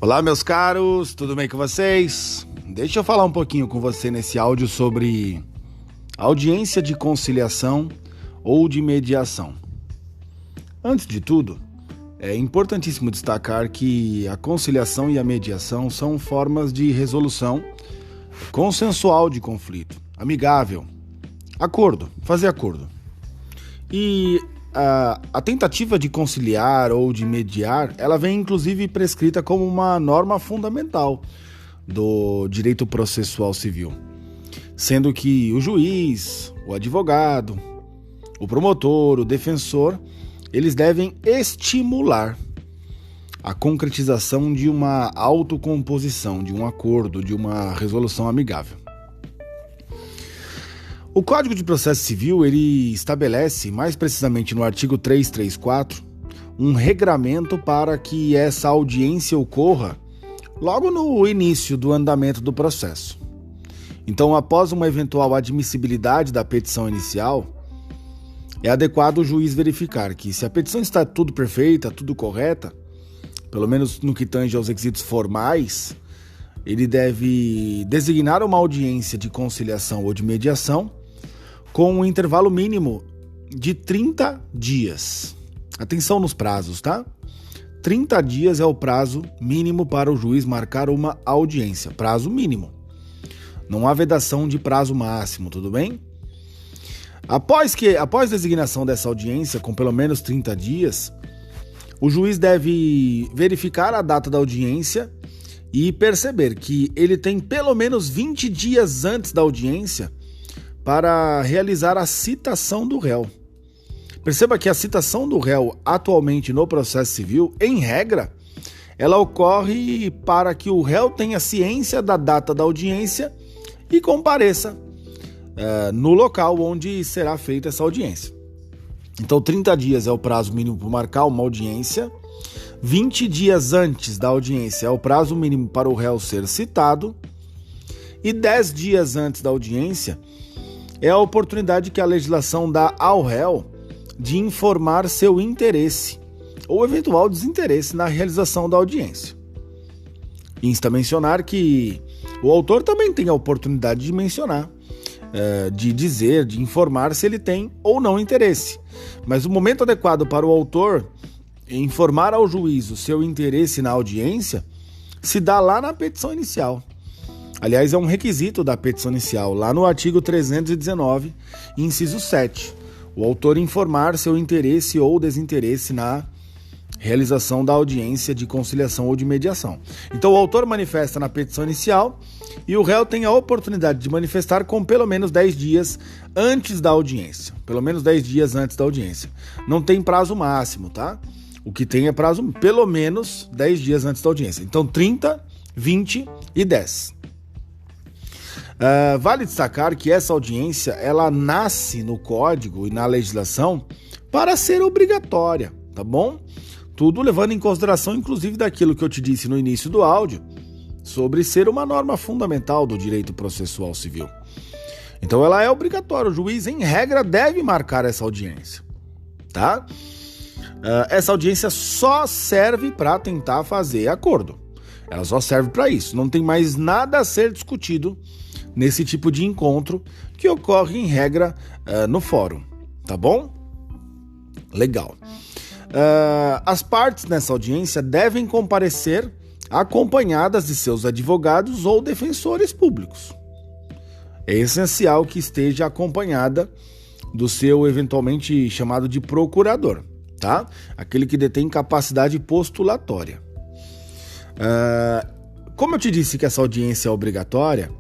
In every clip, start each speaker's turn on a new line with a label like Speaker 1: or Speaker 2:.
Speaker 1: Olá, meus caros, tudo bem com vocês? Deixa eu falar um pouquinho com você nesse áudio sobre audiência de conciliação ou de mediação. Antes de tudo, é importantíssimo destacar que a conciliação e a mediação são formas de resolução consensual de conflito, amigável, fazer acordo. E a tentativa de conciliar ou de mediar, ela vem inclusive prescrita como uma norma fundamental do direito processual civil, sendo que o juiz, o advogado, o promotor, o defensor, eles devem estimular a concretização de uma autocomposição, de um acordo, de uma resolução amigável. O Código de Processo Civil, ele estabelece, mais precisamente no artigo 334, um regramento para que essa audiência ocorra logo no início do andamento do processo. Então, após uma eventual admissibilidade da petição inicial, é adequado o juiz verificar que, se a petição está tudo perfeita, tudo correta, pelo menos no que tange aos requisitos formais, ele deve designar uma audiência de conciliação ou de mediação com um intervalo mínimo de 30 dias. Atenção nos prazos, tá? 30 dias é o prazo mínimo para o juiz marcar uma audiência. Prazo mínimo. Não há vedação de prazo máximo, tudo bem? Após designação dessa audiência, com pelo menos 30 dias, o juiz deve verificar a data da audiência e perceber que ele tem pelo menos 20 dias antes da audiência para realizar a citação do réu. Perceba que a citação do réu atualmente no processo civil, em regra, ela ocorre para que o réu tenha ciência da data da audiência e compareça no local onde será feita essa audiência. Então, 30 dias é o prazo mínimo para marcar uma audiência, 20 dias antes da audiência é o prazo mínimo para o réu ser citado e 10 dias antes da audiência é a oportunidade que a legislação dá ao réu de informar seu interesse ou eventual desinteresse na realização da audiência. Insta mencionar que o autor também tem a oportunidade de mencionar, de dizer, de informar se ele tem ou não interesse. Mas o momento adequado para o autor informar ao juiz o seu interesse na audiência se dá lá na petição inicial. Aliás, é um requisito da petição inicial, lá no artigo 319, inciso 7. O autor informar seu interesse ou desinteresse na realização da audiência de conciliação ou de mediação. Então, o autor manifesta na petição inicial e o réu tem a oportunidade de manifestar com pelo menos 10 dias antes da audiência. Pelo menos 10 dias antes da audiência. Não tem prazo máximo, tá? O que tem é prazo pelo menos 10 dias antes da audiência. Então, 30, 20 e 10. Vale destacar que essa audiência, ela nasce no código e na legislação para ser obrigatória, tá bom? Tudo levando em consideração, inclusive, daquilo que eu te disse no início do áudio, sobre ser uma norma fundamental do direito processual civil. Então ela é obrigatória, o juiz, em regra, deve marcar essa audiência, tá? Essa audiência só serve para tentar fazer acordo. Ela só serve para isso, não tem mais nada a ser discutido nesse tipo de encontro que ocorre em regra no fórum, tá bom? Legal. As partes nessa audiência devem comparecer acompanhadas de seus advogados ou defensores públicos. É essencial que esteja acompanhada do seu eventualmente chamado de procurador, tá? Aquele que detém capacidade postulatória. Como eu te disse que essa audiência é obrigatória,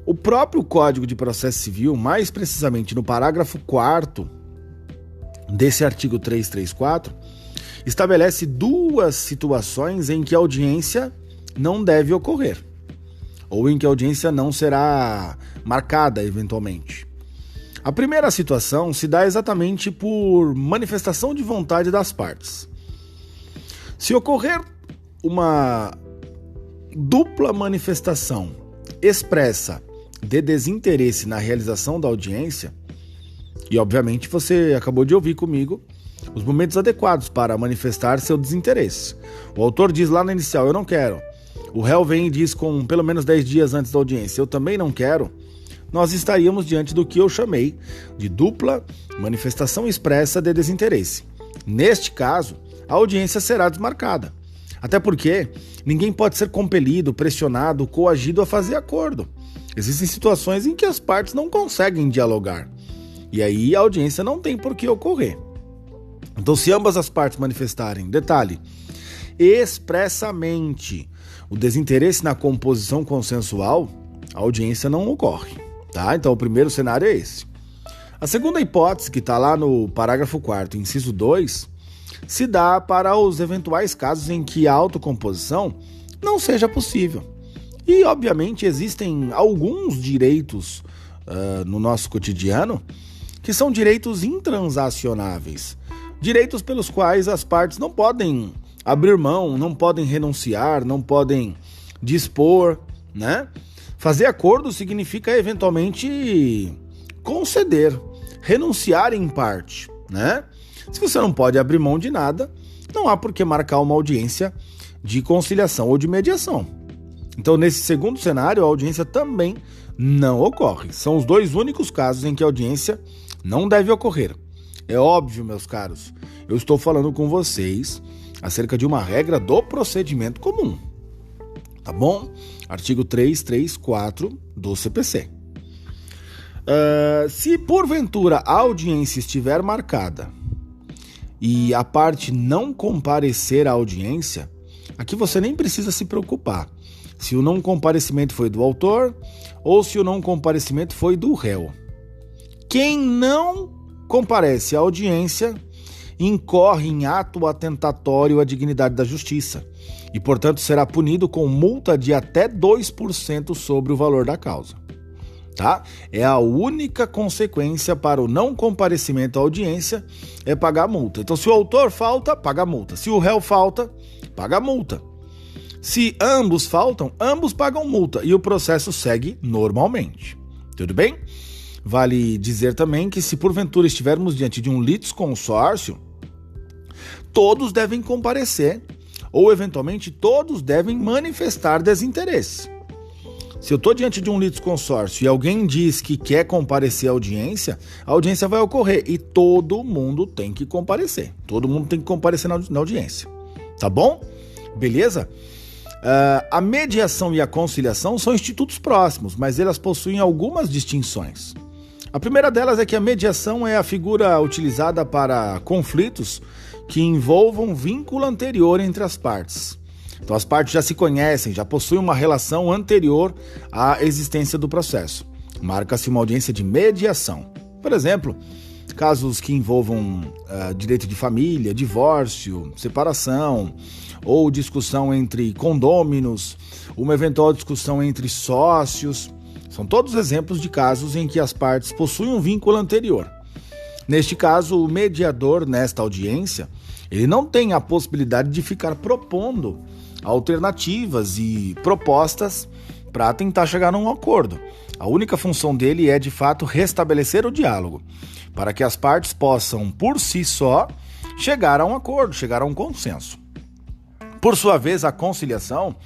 Speaker 1: o próprio Código de Processo Civil, mais precisamente no parágrafo 4º desse artigo 334, estabelece duas situações em que a audiência não deve ocorrer, ou em que a audiência não será marcada eventualmente. A primeira situação se dá exatamente por manifestação de vontade das partes. Se ocorrer uma dupla manifestação expressa de desinteresse na realização da audiência, e obviamente você acabou de ouvir comigo os momentos adequados para manifestar seu desinteresse. O autor diz lá na inicial, eu não quero. O réu vem e diz com pelo menos 10 dias antes da audiência, eu também não quero. Nós estaríamos diante do que eu chamei de dupla manifestação expressa de desinteresse. Neste caso, a audiência será desmarcada. Até porque ninguém pode ser compelido, pressionado, coagido a fazer acordo. Existem situações em que as partes não conseguem dialogar. E aí a audiência não tem por que ocorrer. Então, se ambas as partes manifestarem, detalhe, expressamente o desinteresse na composição consensual, a audiência não ocorre. Tá? Então, o primeiro cenário é esse. A segunda hipótese, que está lá no parágrafo 4º, inciso 2, se dá para os eventuais casos em que a autocomposição não seja possível. E, obviamente, existem alguns direitos no nosso cotidiano que são direitos intransacionáveis. Direitos pelos quais as partes não podem abrir mão, não podem renunciar, não podem dispor, né? Fazer acordo significa, eventualmente, conceder, renunciar em parte, né? Se você não pode abrir mão de nada, não há por que marcar uma audiência de conciliação ou de mediação. Então, nesse segundo cenário, a audiência também não ocorre. São os dois únicos casos em que a audiência não deve ocorrer. É óbvio, meus caros, eu estou falando com vocês acerca de uma regra do procedimento comum. Tá bom? Artigo 334 do CPC. Se porventura a audiência estiver marcada e a parte não comparecer à audiência, aqui você nem precisa se preocupar se o não comparecimento foi do autor ou se o não comparecimento foi do réu. Quem não comparece à audiência incorre em ato atentatório à dignidade da justiça e, portanto, será punido com multa de até 2% sobre o valor da causa. Tá? É a única consequência para o não comparecimento à audiência é pagar a multa. Então, se o autor falta, paga a multa. Se o réu falta, paga a multa. Se ambos faltam, ambos pagam multa e o processo segue normalmente. Tudo bem? Vale dizer também que se porventura estivermos diante de um litisconsórcio, todos devem comparecer ou eventualmente todos devem manifestar desinteresse. Se eu estou diante de um litisconsórcio e alguém diz que quer comparecer à audiência, a audiência vai ocorrer e todo mundo tem que comparecer. Todo mundo tem que comparecer na audiência. Tá bom? Beleza? A mediação e a conciliação são institutos próximos, mas elas possuem algumas distinções. A primeira delas é que a mediação é a figura utilizada para conflitos que envolvam vínculo anterior entre as partes. Então as partes já se conhecem, já possuem uma relação anterior à existência do processo. Marca-se uma audiência de mediação. Por exemplo, casos que envolvam direito de família, divórcio, separação ou discussão entre condôminos, uma eventual discussão entre sócios. São todos exemplos de casos em que as partes possuem um vínculo anterior. Neste caso, o mediador, nesta audiência, ele não tem a possibilidade de ficar propondo alternativas e propostas para tentar chegar num acordo. A única função dele é, de fato, restabelecer o diálogo, para que as partes possam, por si só, chegar a um acordo, chegar a um consenso. Por sua vez, a conciliação,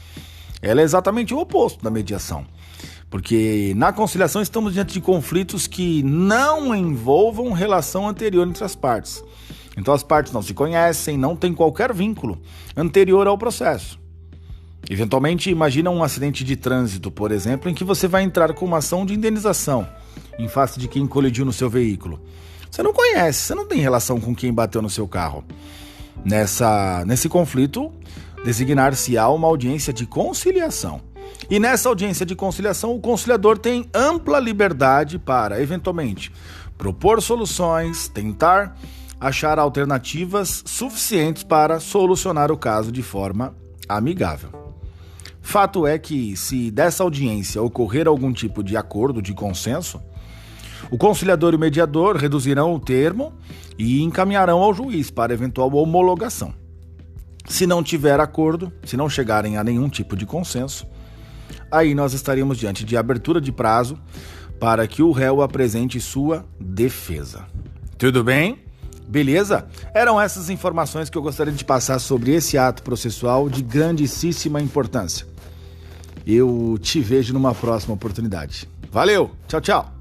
Speaker 1: ela é exatamente o oposto da mediação. Porque na conciliação estamos diante de conflitos que não envolvam relação anterior entre as partes. Então as partes não se conhecem, não têm qualquer vínculo anterior ao processo. Eventualmente, imagina um acidente de trânsito, por exemplo, em que você vai entrar com uma ação de indenização em face de quem colidiu no seu veículo. Você não conhece, você não tem relação com quem bateu no seu carro. Nesse conflito, designar-se-á uma audiência de conciliação. E nessa audiência de conciliação, o conciliador tem ampla liberdade para, eventualmente, propor soluções, tentar achar alternativas suficientes para solucionar o caso de forma amigável. Fato é que, se dessa audiência ocorrer algum tipo de acordo, de consenso, o conciliador e o mediador reduzirão o termo e encaminharão ao juiz para eventual homologação. Se não tiver acordo, se não chegarem a nenhum tipo de consenso, aí nós estaríamos diante de abertura de prazo para que o réu apresente sua defesa. Tudo bem? Beleza? Eram essas informações que eu gostaria de passar sobre esse ato processual de grandíssima importância. Eu te vejo numa próxima oportunidade. Valeu, tchau, tchau.